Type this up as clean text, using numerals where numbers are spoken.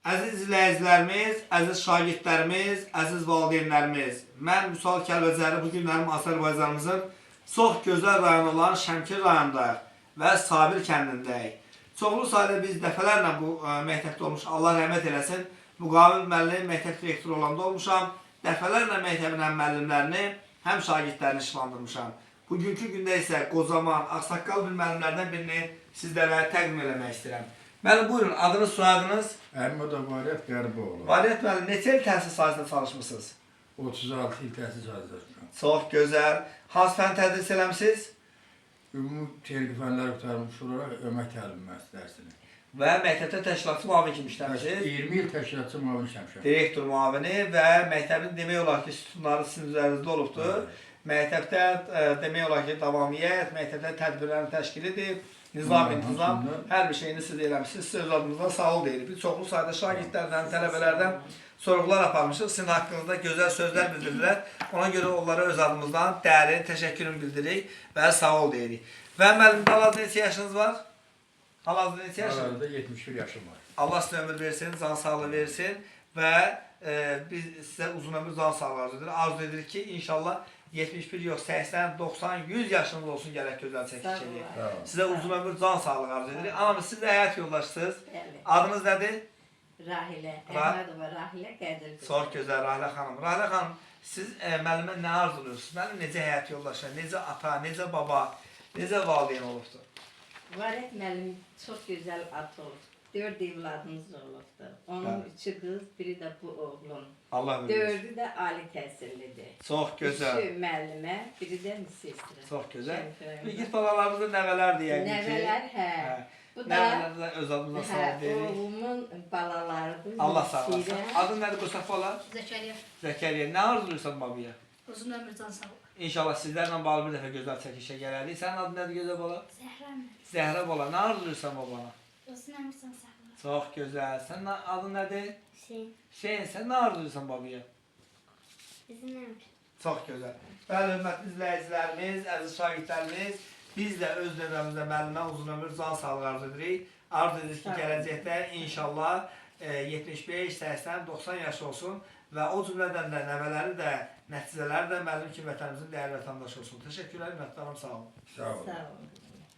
Əziz izləyicilərimiz, əziz şagirdlərimiz, əziz valideynlərimiz, mən Vüsal Kəlbəcəri bu günlərim Azərbaycanımızın çox gözəl rayonu olan Şəmkir rayonundayıq və Sabir kəndindəyik. Çoxlu sayda biz dəfələrlə bu məktəbdə olmuş, Allah rəhmət eləsin, müqavil müəllim, məktəb direktoru olanda olmuşam. Dəfələrlə məktəbin həm müəllimlərini, həm şagirdlərini işlandırmışam. Bugünkü gündə isə qocaman, ağsaqqal bir müəllimlərdən birini sizlərə təqdim eləmək istəyirəm. Müəllim, buyurun, adınız, soyadınız? Əhməd Variyyət Qərboğlu. Variyyət müəllim, neçə il təhsil sahəsində çalışmışsınız? 36 il təhsil sahəsində. Çox gözəl. Hansı fən tədris eləmişsiniz? Ümumi texniki fənlər qurtarmış olaraq ömək təlim müəssisəsini. Və məktəbdə təşkilatçı müavin kimi işləmişsiniz? 20 il təşkilatçı müavin işləmişəm. Direktor müavini və məktəbin demək olar ki, sütunları sizin üzərinizdə olubdur. Məktəbdə demək olar ki, davamiyyət, məktəbdə tədbirlərini təşkil edib, nizam-intizam, hər bir şeyini siz eləmişsiniz. Siz öz adınızdan sağ ol deyirik. Biz çoxlu sayda şagirdlərdən, tələbələrdən sorğular aparmışıq. Sizin haqqınızda gözəl sözlər bildirdilər. Ona görə onlara öz adımızdan dərin təşəkkürümü bildiririk və sağ ol deyirik. Və müəllim, hal-hazırda neçə yaşınız var? Hal-hazırda neçə yaşınız? Hal-hazırda 71 yaşım var. Allah sizə ömür versin, can sağlığı versin və biz sizə uzun ömür, can sağlığı arzu edirik. Arzu edirik ki, inşallah 71 yox, 80, 90, 100 yaşınız olsun gərək gözəl çəkiş edək. Sizə uzun ömür, can sağlığı arzu edirik. Anam, siz də həyat yoldaşsınız. Adınız nədir? Rahilə, Əhmədova Rahilə Qədir. Çox gözəl, Rahilə xanım. Rahilə xanım, siz müəllimə nə arzuluyorsunuz? Mənim necə həyat yoldaşı, necə ata, necə baba, necə valideyn olubdur? Variyyət müəllim çox gözəl at olub. 4 evladımız olubdur. Onun 3'ü qız, biri də bu oğlum. Allah ömür versin. 4'ü də ali təhsillidir. Çox gözəl. 3'ü müəllimə, biri də müsestra. Çox gözəl. Git balalarımızda nəvələr deyək ki. Nəvələr, hə. Bu da Nəvələrdə öz adımıza sağ deyirik. oğlumun balalarıdır. Allah sağ olasın. Adın nədir Qusaf bala? Zəkəriyə, Zəkəriyə. Nə arzuluyursan babaya? uzun ömür can sağlığı. İnşallah sizlərlə bağlı bir dəfə gözəl çəkişə gələrik. Sənin adın nədir gözəl bala? Zəhra mı? Zəhra bala. Nə arzuluyursan babana? Uzun ömür can sağlığı. Çox gözəl. Sənin adın nədir? Hüseyin, Şeyin, sən nə arzuluyursan babaya? uzun ömür. Çox gözəl. Bəli, hörmətli izləyicilərimiz, əziz şagirdlərimiz, biz də öz dövrəmizdə müəllimə uzun ömür, can sağlığı arzu edirik. Arzu edirik ki, gələcəkdə inşallah 75, 80, 90 yaş olsun və o cümlədən də nəvələri də, nəticələri də müəllim kimi vətənimizin dəyərli vətəndaşı olsun. Təşəkkürlər, minnətdarım, sağ olun. Sağ olun. Sağ olun.